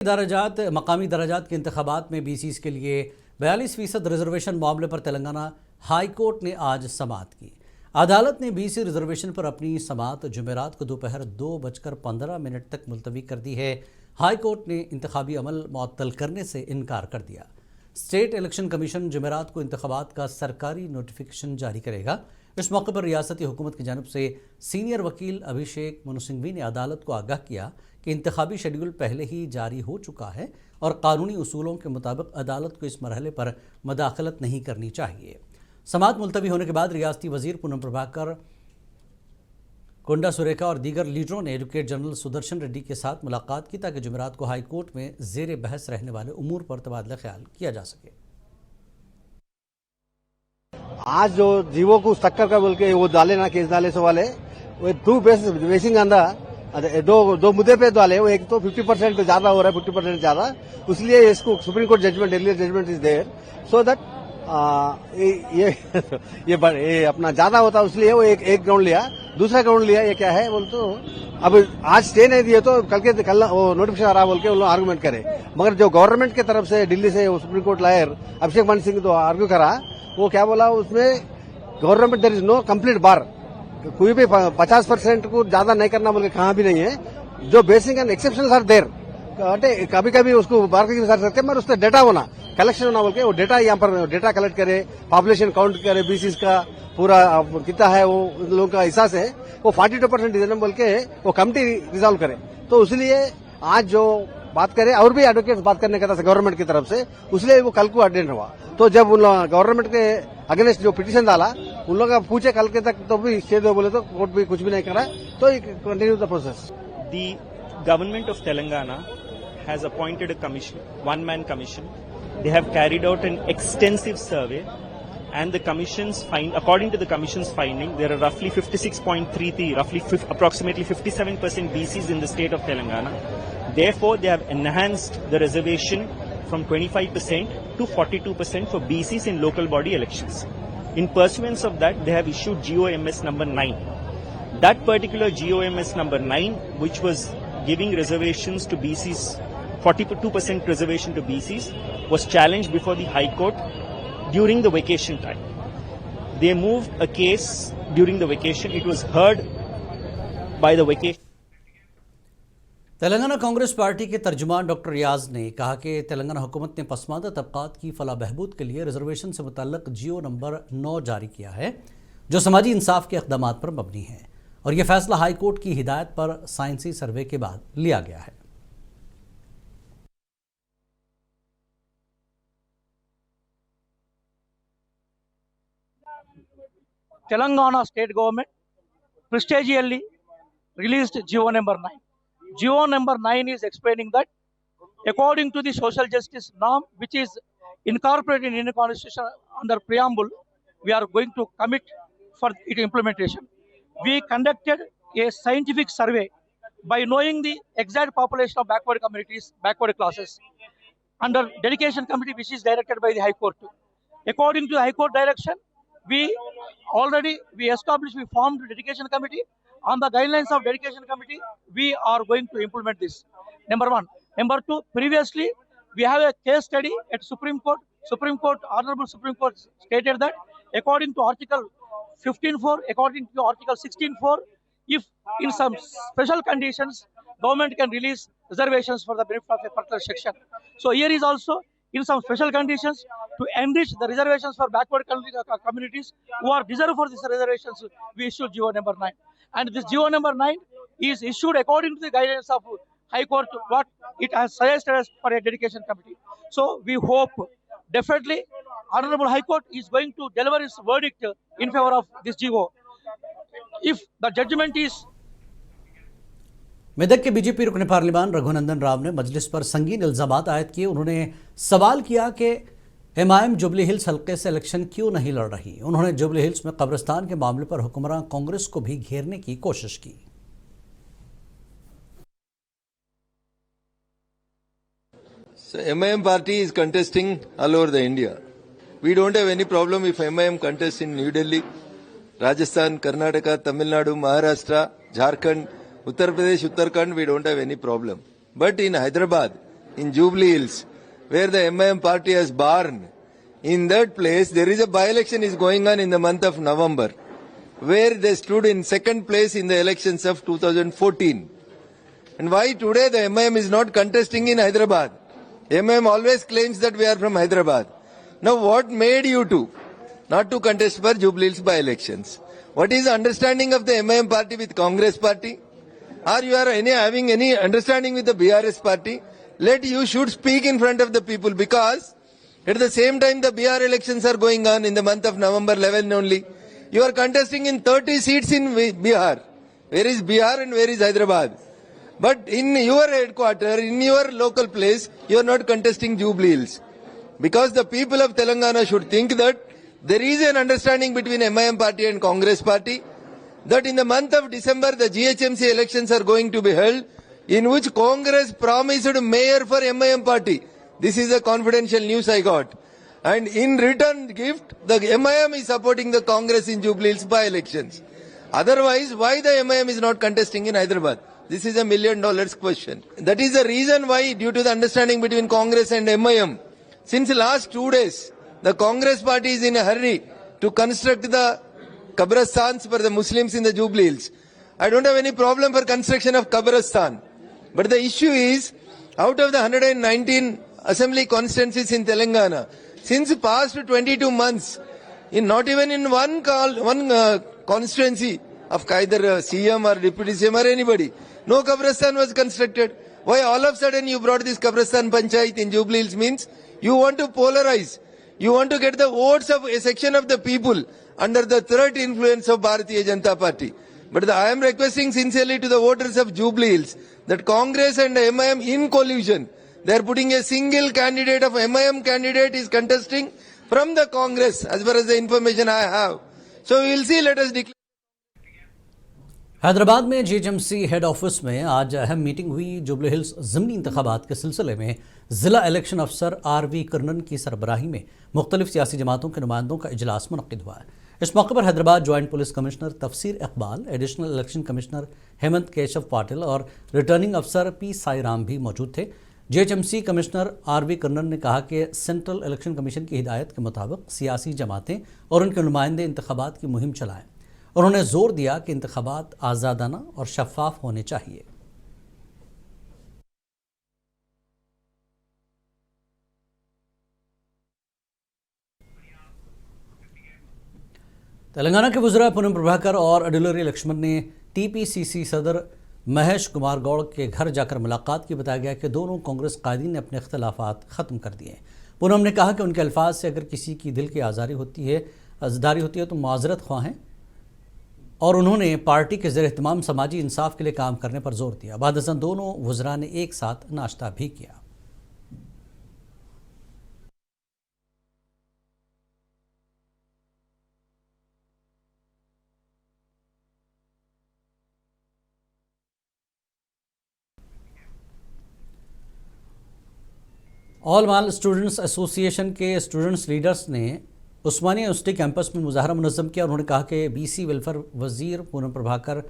मकामी दराजात के इंतखाबात में बीसीस के लिए 42% रिजर्वेशन मामले पर तेलंगाना हाई कोर्ट ने आज समाअत की। अदालत ने बीसी रिजर्वेशन पर अपनी समाअत जुमेरात को दोपहर 2:15 तक मुलतवी कर दी है। हाई कोर्ट ने इंतखाबी अमल मुअत्तल करने से इनकार कर दिया। स्टेट इलेक्शन कमीशन जुमेरात को इंतखाबात का सरकारी नोटिफिकेशन जारी करेगा। इस मौके पर रियासती हुकूमत की जानिब से सीनियर वकील अभिषेक मनु सिंघवी ने अदालत को आगाह किया कि इंतखाबी शेड्यूल पहले ही जारी हो चुका है और कानूनी उसूलों के मुताबिक अदालत को इस मरहले पर मदाखलत नहीं करनी चाहिए। समाअत मुलतवी होने के बाद रियासती वजीर पूनम प्रभाकर, कोंडा सुरेखा और दीगर लीडरों ने एडवोकेट जनरल सुदर्शन रेड्डी के साथ मुलाकात की ताकि जुमेरात को हाई कोर्ट में जेर बहस रहने वाले उमूर पर तबादला ख्याल किया जा सके। आज जो जीवो को टक्कर का बोल के वो डाले ना केस डाले सो वाले वो टू बेसिंग अंदर दो मुद्दे पे डाले। वो एक तो 50% पे ज्यादा हो रहा है, 50% ज्यादा, इसलिए इसको supreme court judgement, Delhi judgement is there so that ये अपना ज्यादा होता, इसलिए वो एक ग्राउंड लिया। दूसरा ग्राउंड लिया ये क्या है बोल तो अब आज स्टे नहीं दिए तो कल वो नोटिफिकेशन आ रहा बोल के वो लोग आर्गूमेंट करे। मगर जो गवर्नमेंट की तरफ से दिल्ली से supreme court lawyer Abhishek Manu Singh तो आर्ग्यू करा, वो क्या बोला उसमें government there is no complete bar, कोई भी 50% को ज्यादा नहीं करना बोल के कहाँ भी नहीं है। जो basic and exceptional are there, कभी कभी उसको बार कर सकते हैं, मगर उसका डेटा होना, कलेक्शन होना बोल के वो डेटा यहाँ पर डेटा कलेक्ट करे, पॉपुलेशन काउंट करे, बीसीस का पूरा कितना है वो लोगों का हिस्सा से वो 42% डिजन बोल के वो कमिटी रिजॉल्व करे। तो इसलिए आज जो बात करे और भी एडवोकेट्स बात करने का था गवर्नमेंट की तरफ से, इसलिए वो कल को अटेंड हुआ। तो जब उन गवर्नमेंट के अगेंस्ट जो पिटीशन डाला उन लोग पूछे कल के तक तो भी स्टे दो बोले तो कोर्ट भी कुछ भी नहीं करा, तो continue the process. The government of Telangana has appointed a commission, one-man commission. They have carried out an extensive survey, and according to the commission's finding, there are roughly 56.33, approximately 57% BCs in the state of Telangana. Therefore, they have enhanced the reservation from 25% to 42% for BCs in local body elections. In pursuance of that, they have issued GOMS number 9. That particular GOMS number 9, which was giving reservations to BCs, 42% reservation to BCs, was challenged before the High Court during the vacation time. They moved a case during the vacation. It was heard by the vacation. Telangana Congress party के तर्जुमान doctor रियाज ने कहा कि तेलंगाना हुकूमत ने पसमानदा तबकात की फलाह बहबूद के लिए reservation से मुतल्लक GO नंबर 9 जारी किया है, जो समाजी इंसाफ के इक़दामात पर मबनी है, और यह फैसला हाई कोर्ट की हिदायत पर साइंसी सर्वे के बाद लिया गया है। Telangana state government prestigiously released GO number 9. GO number 9 is explaining that according to the social justice norm, which is incorporated in Indian Constitution under preamble, we are going to commit for its implementation. We conducted a scientific survey by knowing the exact population of backward communities, backward classes, under dedication committee which is directed by the High Court. According to the High Court direction, we formed a dedication committee. On the guidelines of dedication committee, we are going to implement this. Number one. Number two, previously we have a case study at Supreme Court. Honorable Supreme Court stated that according to Article 15.4, according to Article 16.4, if in some special conditions, government can release reservations for the benefit of a particular section. So here is also in some special conditions to enrich the reservations for backward communities who are deserved for these reservations, we issued GO number 9. And this GO number 9 is issued according to the guidance of High Court, what it has suggested as for a dedication committee. So we hope definitely Honorable High Court is going to deliver its verdict in favor of this GO. If the judgment is Medak के BJP रुकन parliament Raghunandan Rao ने मजलिस पर संगीन इल्जामात आयद किए। उन्होंने सवाल किया कि MIM जुबली हिल्स हल्के से इलेक्शन क्यों नहीं लड़ रही। उन्होंने जुबली हिल्स में कब्रिस्तान के मामले पर हुक्मरान कांग्रेस को भी घेरने की कोशिश की। MIM party is contesting all over the India. We don't have any problem if MIM contests in New Delhi, Rajasthan, Karnataka, Tamil Nadu, Maharashtra, Jharkhand, Uttar Pradesh, Uttarakhand, we don't have any problem. But in Hyderabad, in Jubilee Hills, where the MIM party has barn. In that place, there is a by-election is going on in the month of November, where they stood in second place in the elections of 2014. And why today the MIM is not contesting in Hyderabad? MIM always claims that we are from Hyderabad. Now what made you to not to contest for Jubilee Hills by-elections? What is the understanding of the MIM party with Congress party? Or you are having any understanding with the BRS party? You should speak in front of the people, because at the same time the BR elections are going on in the month of November 11 only. You are contesting in 30 seats in Bihar. Where is Bihar and where is Hyderabad? But in your headquarters, in your local place, you are not contesting Jubilee Hills. Because the people of Telangana should think that there is an understanding between MIM party and Congress party, that in the month of December the GHMC elections are going to be held, in which Congress promised mayor for MIM party. This is a confidential news I got. And in return gift, the MIM is supporting the Congress in Jubilee Hills by-elections. Otherwise, why the MIM is not contesting in Hyderabad? This is $1 million question. That is the reason why, due to the understanding between Congress and MIM, since the last 2 days, the Congress party is in a hurry to construct the Qabrastans for the Muslims in the Jubilee Hills. I don't have any problem for construction of Qabristan. But the issue is, out of the 119 assembly constituencies in Telangana, since past 22 months, not even in one constituency of either CM or Deputy CM or anybody, no Qabristan was constructed. Why all of a sudden you brought this Qabristan Panchayat in Jubilee Hills? Means you want to polarize. You want to get the votes of a section of the people under the threat influence of Bharatiya Janata Party. But I am requesting sincerely to the voters of Jubilee Hills that Congress and MIM in collusion, they are putting a single candidate of MIM candidate is contesting from the Congress, as far as the information I have. So we will see, let us declare. Hyderabad में GHMC head office में आज अहम meeting हुई। Jubilee hills ज़िमनी इंतखाबात के सिलसिले में ज़िला इलेक्शन अफसर आरवी कर्नन की सरबराही में मुख्तलिफ सियासी जमातों के नुमाइंदों का इजलास मुनक्किद हुआ है। इस मौके पर हैदराबाद ज्वाइंट पुलिस कमिश्नर तफसीर Iqbal, additional election commissioner Hemant Keshav Patil और रिटर्निंग अफसर पी साईराम भी मौजूद थे। जीएचएमसी कमिश्नर आरवी कर्नन ने कहा कि सेंट्रल इलेक्शन कमीशन की हिदायत के मुताबिक सियासी जमातें और उनके नुमाइंदे इंतखाबात की मुहिम चलाएं। उन्होंने जोर दिया कि इंतखाबात आज़ादाना और शफाफ होने चाहिए। तेलंगाना के वज़ीर पूनम प्रभाकर और अडुलरी लक्ष्मण ने टीपीसीसी सदर महेश कुमार गौड़ के घर जाकर मुलाकात की। बताया गया कि दोनों कांग्रेस कायदीन ने अपने इख्तलाफात ख़त्म कर दिए। पूनम ने कहा कि उनके अल्फाज से अगर किसी की दिल की आज़ारी होती है तो माजरत ख्वाह हैं, और उन्होंने पार्टी के ज़ेर एहतमाम समाजी इंसाफ के लिए काम करने पर जोर दिया। बाद अज़न दोनों वज़रा ने एक साथ नाश्ता भी किया। ऑल माल स्टूडेंट्स एसोसिएशन के स्टूडेंट्स लीडर्स ने उस्मानिया यूनिवर्सिटी कैंपस में मुजाहरा मुनज़्ज़म किया। उन्होंने कहा कि बीसी वेलफेयर वज़ीर पूनम प्रभाकर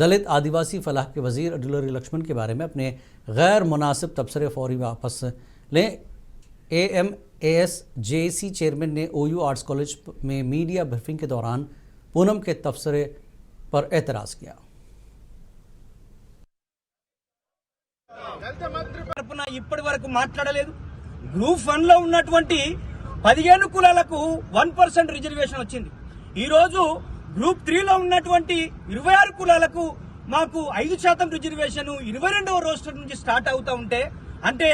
दलित आदिवासी फलाह के वज़ीर अडुलरी लक्ष्मण के बारे में अपने गैर मुनासिब तबसरे फौरी वापस लें। AMAS JAC चेयरमैन ने OU आर्ट्स कॉलेज में मीडिया ब्रीफिंग के दौरान पूनम के तबसरे पर एतराज़ किया। ఇప్పటి వరకు మాట్లాడలేదు। గ్రూప్ 1 లో ఉన్నటువంటి 15 కులాలకు 1% రిజర్వేషన్ వచ్చింది। ఈ రోజు గ్రూప్ 3 లో ఉన్నటువంటి 26 కులాలకు మాకు 5% రిజర్వేషన్ 22వ రోస్టర్ నుంచి స్టార్ట్ అవుతా ఉంటే, అంటే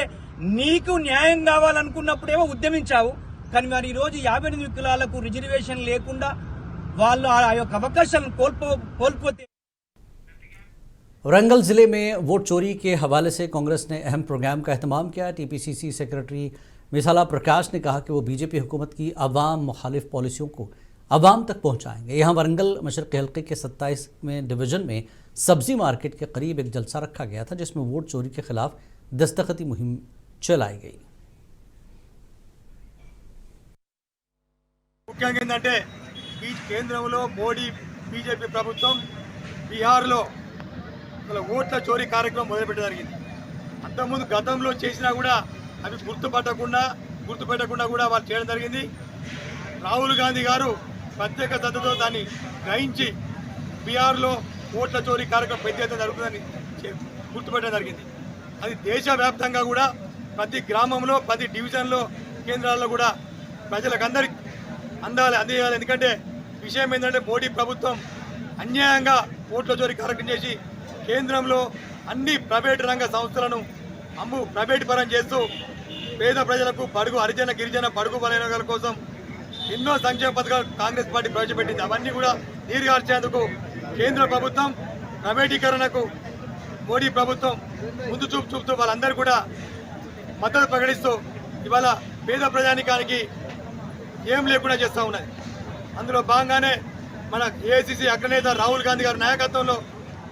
నీకు న్యాయం కావాలనుకున్నప్పుడేమో ఉద్యమించావు, కానీ మరి ఈ రోజు 58 కులాలకు రిజర్వేషన్ లేకుండా వాళ్ళు ఆ యొక్క అవకాశాలను కోల్పోతే। वरंगल ज़िले में वोट चोरी के हवाले से कांग्रेस ने अहम प्रोग्राम का एहतमाम किया। टीपीसीसी सेक्रेटरी मिसाला प्रकाश ने कहा कि वो बीजेपी हुकूमत की अवाम मुखालिफ पॉलिसियों को अवाम तक पहुंचाएंगे। यहाँ वरंगल मशरक़ी हल्के के 27वें डिवीज़न में सब्जी मार्केट के करीब एक जलसा रखा गया था, जिसमें वोट चोरी के खिलाफ दस्तखती मुहिम चलाई गई। ముఖ్యంగా ఏంటంటే ఈ కేంద్రంలో మోడీ బీజేపీ ప్రభుత్వం బీహార్లో ఓట్ల చోరీ కార్యక్రమం మొదలుపెట్టడం జరిగింది। అంతకుముందు గతంలో చేసినా కూడా అవి గుర్తుపెట్టకుండా కూడా వాళ్ళు చేయడం జరిగింది. రాహుల్ గాంధీ గారు ప్రత్యేక శ్రద్ధతో దాన్ని గ్రహించి బీహార్లో ఓట్ల చోరీ కార్యక్రమం పెద్ద ఎత్తున జరుగుతుందని గుర్తుపెట్టడం జరిగింది. అది దేశవ్యాప్తంగా కూడా ప్రతి గ్రామంలో ప్రతి డివిజన్లో కేంద్రాల్లో కూడా ప్రజలకందరికీ అందజేయాలి. ఎందుకంటే విషయం ఏంటంటే మోడీ ప్రభుత్వం అన్యాయంగా ఓట్ల చోరీ కార్యక్రమం చేసి కేంద్రంలో అన్ని ప్రైవేటు రంగ సంస్థలను ప్రైవేటు పరం చేస్తూ పేద ప్రజలకు హరిజన గిరిజన బడుగు బలైన కోసం ఎన్నో సంక్షేమ పథకాలు కాంగ్రెస్ పార్టీ ప్రవేశపెట్టింది. అవన్నీ కూడా నీరుగార్చేందుకు కేంద్ర ప్రభుత్వం ప్రైవేటీకరణకు మోడీ ప్రభుత్వం ముందు చూపుతూ వాళ్ళందరూ కూడా మద్దతు ప్రకటిస్తూ ఇవాళ పేద ప్రజానికానికి ఏం లేకుండా చేస్తూ ఉన్నది. అందులో భాగంగానే మన ఏఐసిసి అగ్రనేత రాహుల్ గాంధీ గారి నాయకత్వంలో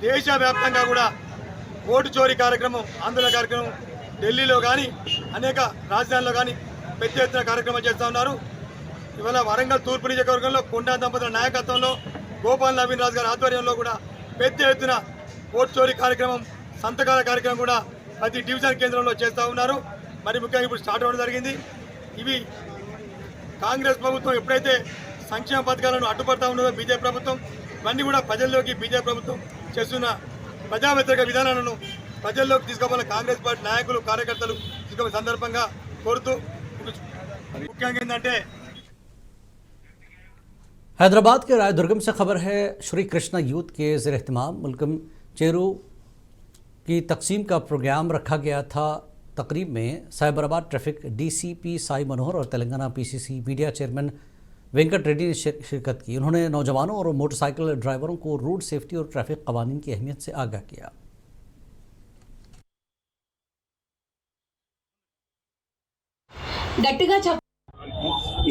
దేశవ్యాప్తంగా కూడా ఓటు చోరీ కార్యక్రమం ఆందోళన కార్యక్రమం ఢిల్లీలో కానీ అనేక రాజధానిలో కానీ పెద్ద ఎత్తున కార్యక్రమం చేస్తూ ఉన్నారు. ఇవాళ వరంగల్ తూర్పు నియోజకవర్గంలో కొండా దంపతుల నాయకత్వంలో గోపాల్ నవీన్ రాజు గారి ఆధ్వర్యంలో కూడా పెద్ద ఎత్తున ఓటు చోరీ కార్యక్రమం సంతకాల కార్యక్రమం కూడా ప్రతి డివిజన్ కేంద్రంలో చేస్తూ ఉన్నారు. మరి ముఖ్యంగా ఇప్పుడు స్టార్ట్ అవ్వడం జరిగింది. ఇవి కాంగ్రెస్ ప్రభుత్వం ఎప్పుడైతే సంక్షేమ పథకాలను అడ్డుపడతా ఉన్నదో బీజేపీ ప్రభుత్వం ఇవన్నీ కూడా ప్రజల్లోకి బీజేపీ ప్రభుత్వం చేస్తున్న ప్రజా వ్యతిరేక విధానాలను ప్రజల్లోకి తీసుకోవాలని కాంగ్రెస్ పార్టీ నాయకులు కార్యకర్తలు తీసుకునే సందర్భంగా కోరుతూ ముఖ్యంగా ఏంటంటే हैदराबाद के रायदुर्गम से खबर है श्री कृष्णा यूथ के ज़ेर एहतमाम मुल्कम चेरू की तकसीम का प्रोग्राम रखा गया था। तकरीब में साइबराबाद ट्रैफिक डीसीपी साई मनोहर और Telangana PCC media chairman Venkat Reddy ने शिरकत की। उन्होंने नौजवानों और मोटरसाइकिल ड्राइवरों को रोड सेफ्टी और ट्रैफिक कवानीन की अहमियत से आगाह किया।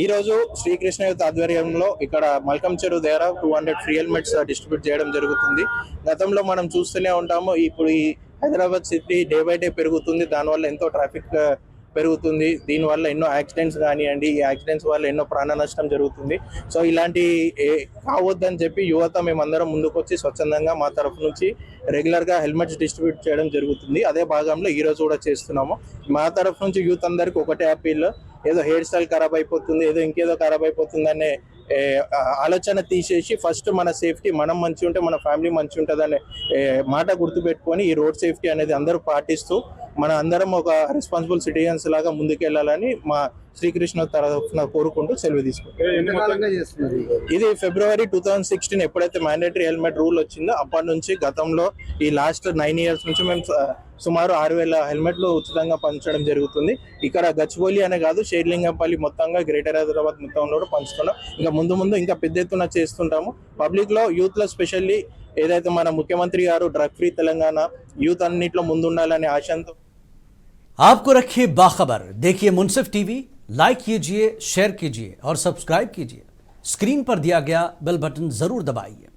ఈరోజు శ్రీకృష్ణ యూత్ ఆధ్వర్యంలో ఇక్కడ మల్కం చెరువు దగ్గర 200 ఫ్రీ హెల్మెట్స్ డిస్ట్రిబ్యూట్ చేయడం జరుగుతుంది. గతంలో మనం చూస్తూనే ఉంటాము. ఇప్పుడు ఈ Hyderabad city day by day పెరుగుతుంది. దానివల్ల ఎంతో ట్రాఫిక్ పెరుగుతుంది. దీనివల్ల ఎన్నో యాక్సిడెంట్స్ కానివ్వండి, ఈ యాక్సిడెంట్స్ వల్ల ఎన్నో ప్రాణ నష్టం జరుగుతుంది. సో ఇలాంటి కావద్దని చెప్పి యువత మేమందరం ముందుకొచ్చి స్వచ్ఛందంగా మా తరఫు నుంచి రెగ్యులర్గా హెల్మెట్స్ డిస్ట్రిబ్యూట్ చేయడం జరుగుతుంది. అదే భాగంలో ఈరోజు కూడా చేస్తున్నాము. మా తరఫు నుంచి యూత్ అందరికీ ఒకటే అప్పీల్, ఏదో హెయిర్ స్టైల్ ఖరాబ్ అయిపోతుంది, ఏదో ఇంకేదో ఖరాబ్ అయిపోతుంది అనే ఆలోచన తీసేసి ఫస్ట్ మన సేఫ్టీ, మనం మంచి ఉంటే మన ఫ్యామిలీ మంచి ఉంటుంది అనే మాట గుర్తుపెట్టుకొని ఈ రోడ్ సేఫ్టీ అనేది అందరూ పాటిస్తూ మన అందరం ఒక రెస్పాన్సిబుల్ సిటిజన్స్ లాగా ముందుకెళ్లాలని మా శ్రీకృష్ణ తరఫున కోరుకుంటూ సెలవు తీసుకుంటాం. ఇది ఫిబ్రవరి 2016 ఎప్పుడైతే మ్యాండేటరీ హెల్మెట్ రూల్ వచ్చిందో అప్పటి నుంచి గతంలో ఈ లాస్ట్ 9 years నుంచి మేము సుమారు 6,000 హెల్మెట్లు ఉచితంగా పంచడం జరుగుతుంది. ఇక్కడ గచ్చిబౌలి అనే కాదు, షేర్లింగంపల్లి మొత్తంగా గ్రేటర్ హైదరాబాద్ మొత్తంలో కూడా పంచుతున్నాం. ఇంకా ముందు ఇంకా పెద్ద ఎత్తున చేస్తుంటాము. పబ్లిక్ లో యూత్ లో స్పెషల్లీ ఏదైతే మన ముఖ్యమంత్రి గారు డ్రగ్ ఫ్రీ తెలంగాణ యూత్ అన్నింటిలో ముందుండాలనే ఆశంతో आपको रखिए बाखबर। देखिए मुनसिफ टीवी, लाइक कीजिए, शेयर कीजिए और सब्सक्राइब कीजिए। स्क्रीन पर दिया गया बेल बटन जरूर दबाइए।